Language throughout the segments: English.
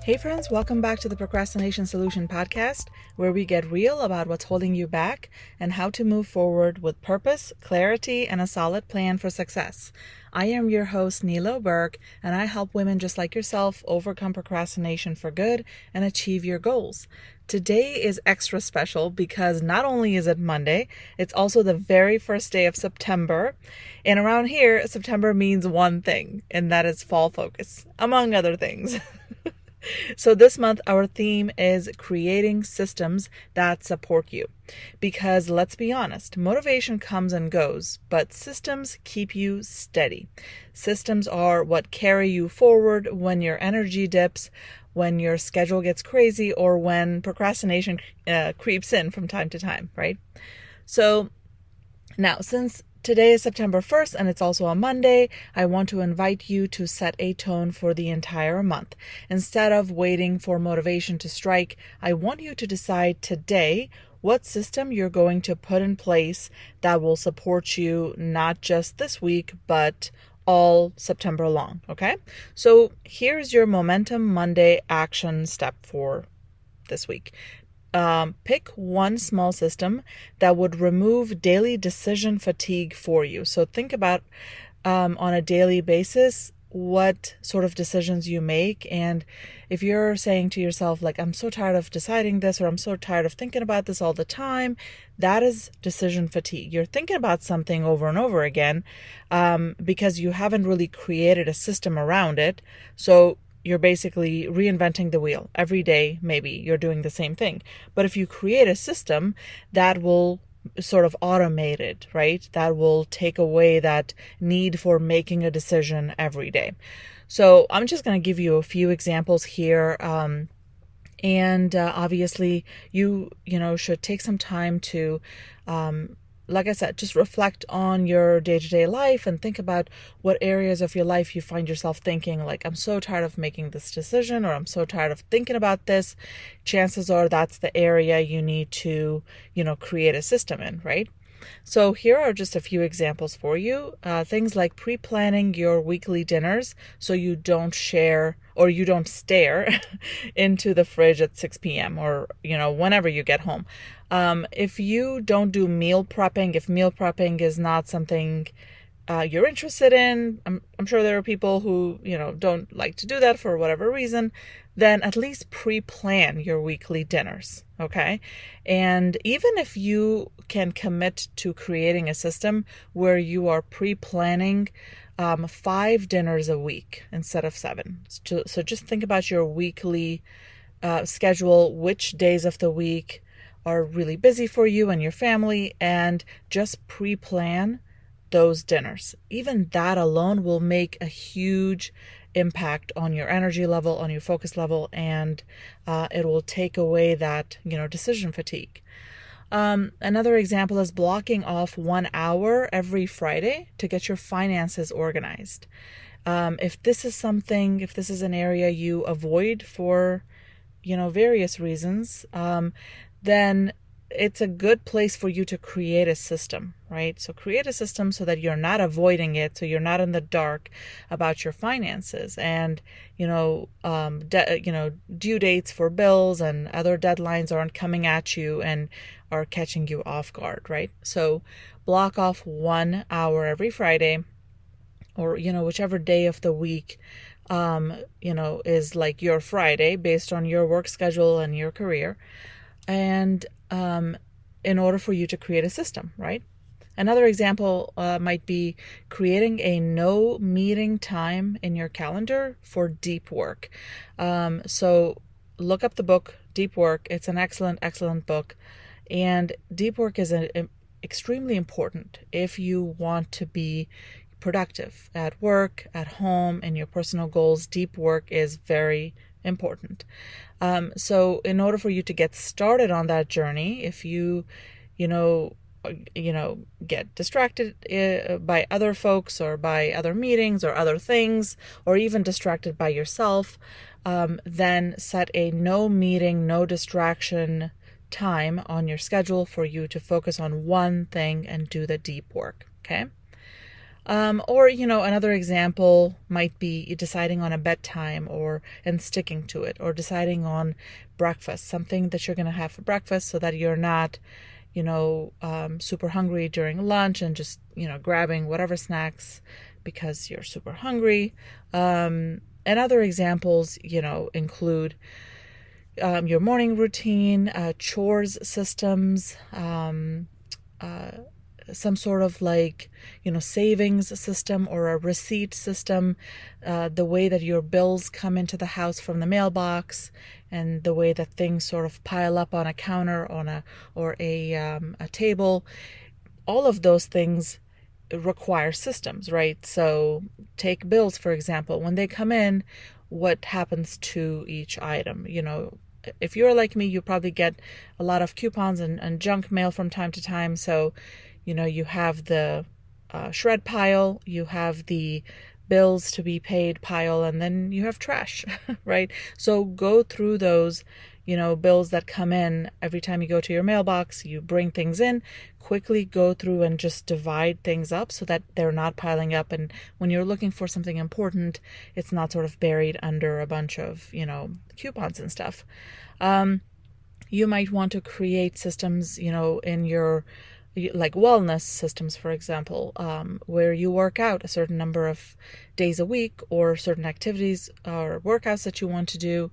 Hey friends, welcome back to the Procrastination Solution podcast, where we get real about what's holding you back and how to move forward with purpose, clarity, and a solid plan for success. I am your host, Nilo Berg, and I help women just like yourself overcome procrastination for good and achieve your goals. Today is extra special because not only is it Monday, it's also the very first day of September. And around here, September means one thing, and that is fall focus, among other things. So this month, our theme is creating systems that support you. Because let's be honest, motivation comes and goes, but systems keep you steady. Systems are what carry you forward when your energy dips, when your schedule gets crazy, or when procrastination creeps in from time to time, right? So now, since today is September 1st and it's also a Monday, I want to invite you to set a tone for the entire month. Instead of waiting for motivation to strike, I want you to decide today what system you're going to put in place that will support you not just this week, but all September long, okay? So here's your Momentum Monday action step for this week. Pick one small system that would remove daily decision fatigue for you. So think about on a daily basis what sort of decisions you make. And if you're saying to yourself, like, I'm so tired of deciding this, or I'm so tired of thinking about this all the time, that is decision fatigue. You're thinking about something over and over again because you haven't really created a system around it. So you're basically reinventing the wheel. Every day, maybe you're doing the same thing. But if you create a system that will sort of automate it, right? That will take away that need for making a decision every day. So I'm just going to give you a few examples here. Obviously you should take some time to, like I said, just reflect on your day-to-day life and think about what areas of your life you find yourself thinking, like, I'm so tired of making this decision, or I'm so tired of thinking about this. Chances are that's the area you need to, create a system in, right? So here are just a few examples for you. Things like pre-planning your weekly dinners so you don't share or you don't stare into the fridge at 6 p.m. or, whenever you get home. If you don't do meal prepping, if meal prepping is not something you're interested in, I'm sure there are people who, don't like to do that for whatever reason, then at least pre-plan your weekly dinners, okay? And even if you can commit to creating a system where you are pre-planning 5 dinners a week instead of 7. So just think about your weekly schedule, which days of the week are really busy for you and your family, and just pre-plan those dinners. Even that alone will make a huge impact on your energy level, on your focus level, and it will take away that, decision fatigue. Another example is blocking off 1 hour every Friday to get your finances organized. If this is an area you avoid for, various reasons, then it's a good place for you to create a system, right? So create a system so that you're not avoiding it, so you're not in the dark about your finances, and due dates for bills and other deadlines aren't coming at you and are catching you off guard, right? So block off 1 hour every Friday, or whichever day of the week is like your Friday based on your work schedule and your career, and in order for you to create a system, right? Another example might be creating a no meeting time in your calendar for deep work. So look up the book, Deep Work. It's an excellent, excellent book. And deep work is extremely important if you want to be productive at work, at home, and your personal goals. Deep work is very important. So in order for you to get started on that journey, if you get distracted by other folks or by other meetings or other things, or even distracted by yourself, then set a no meeting, no distraction time on your schedule for you to focus on one thing and do the deep work, okay? Or, another example might be deciding on a bedtime and sticking to it, or deciding on breakfast, something that you're going to have for breakfast so that you're not, super hungry during lunch and just, grabbing whatever snacks because you're super hungry. And other examples, include your morning routine, chores systems, some sort of savings system or a receipt system, the way that your bills come into the house from the mailbox, and the way that things sort of pile up on a counter or a table. All of those things require systems, right? So take bills, for example. When they come in, what happens to each item? If you're like me, you probably get a lot of coupons and junk mail from time to time. So, you have the shred pile, you have the bills to be paid pile, and then you have trash, right? So go through those, bills that come in every time you go to your mailbox, you bring things in, quickly go through and just divide things up so that they're not piling up. And when you're looking for something important, it's not sort of buried under a bunch of, coupons and stuff. You might want to create systems, in your like wellness systems, for example, where you work out a certain number of days a week, or certain activities or workouts that you want to do.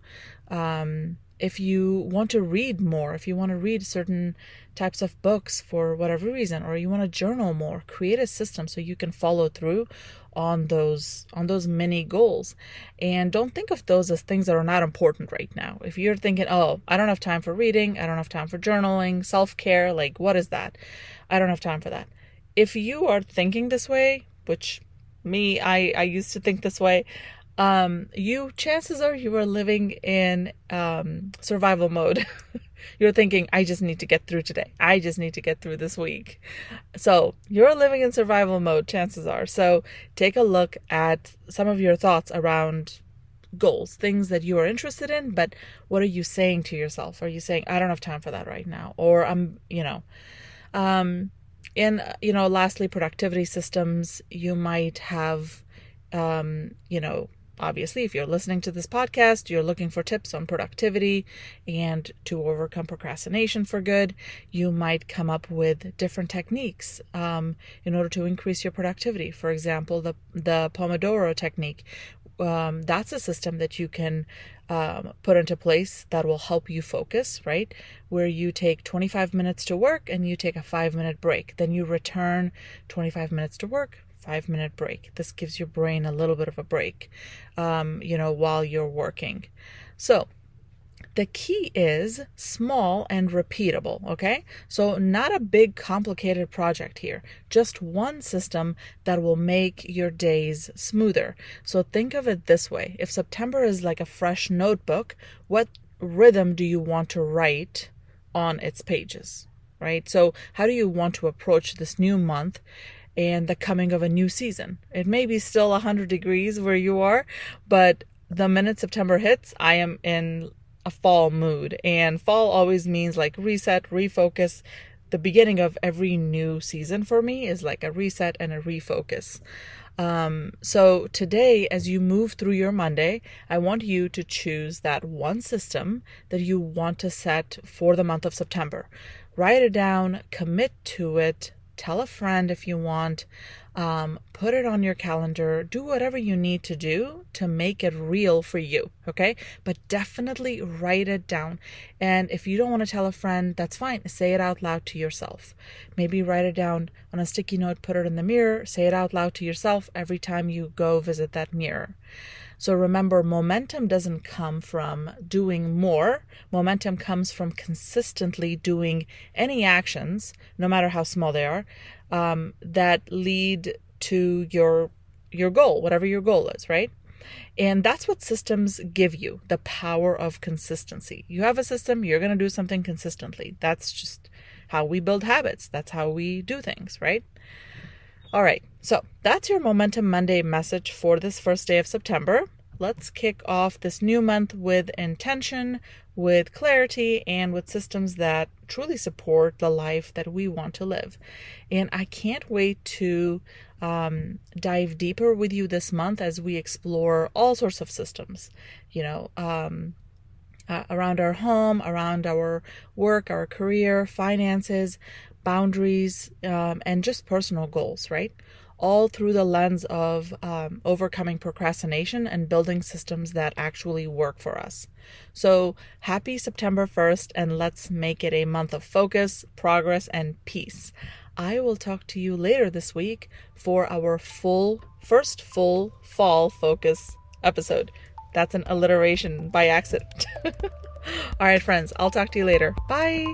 If you want to read more, if you want to read certain types of books for whatever reason, or you want to journal more, create a system so you can follow through on those mini goals. And don't think of those as things that are not important right now. If you're thinking, oh, I don't have time for reading, I don't have time for journaling, self-care, like what is that? I don't have time for that. If you are thinking this way, which I used to think this way, chances are you are living in survival mode. You're thinking, I just need to get through today. I just need to get through this week. So you're living in survival mode, chances are. So take a look at some of your thoughts around goals, things that you are interested in, but what are you saying to yourself? Are you saying, I don't have time for that right now? Or lastly, productivity systems. You might have, obviously, if you're listening to this podcast, you're looking for tips on productivity and to overcome procrastination for good. You might come up with different techniques in order to increase your productivity. For example, the Pomodoro technique. That's a system that you can put into place that will help you focus, right? Where you take 25 minutes to work and you take a 5-minute break. Then you return 25 minutes to work, 5-minute break. This gives your brain a little bit of a break, while you're working. So the key is small and repeatable, okay? So not a big, complicated project here. Just one system that will make your days smoother. So think of it this way. If September is like a fresh notebook, what rhythm do you want to write on its pages, right? So how do you want to approach this new month and the coming of a new season? It may be still 100 degrees where you are, but the minute September hits, I am in a fall mood, and fall always means like reset, refocus. The beginning of every new season for me is like a reset and a refocus. So today, as you move through your Monday, I want you to choose that one system that you want to set for the month of September. Write it down, commit to it, tell a friend if you want, put it on your calendar, do whatever you need to do to make it real for you, okay? But definitely write it down. And if you don't want to tell a friend, that's fine. Say it out loud to yourself. Maybe write it down on a sticky note, put it in the mirror, say it out loud to yourself every time you go visit that mirror. So remember, momentum doesn't come from doing more. Momentum comes from consistently doing any actions, no matter how small they are, that lead to your goal, whatever your goal is, right? And that's what systems give you, the power of consistency. You have a system, you're going to do something consistently. That's just how we build habits. That's how we do things, right? All right, so that's your Momentum Monday message for this first day of September. let's kick off this new month with intention, with clarity, and with systems that truly support the life that we want to live. And I can't wait to dive deeper with you this month as we explore all sorts of systems, around our home, around our work, our career, finances, boundaries, and just personal goals, right? All through the lens of overcoming procrastination and building systems that actually work for us. So happy September 1st, and let's make it a month of focus, progress, and peace. I will talk to you later this week for our first full fall focus episode. That's an alliteration by accident. All right, friends, I'll talk to you later. Bye.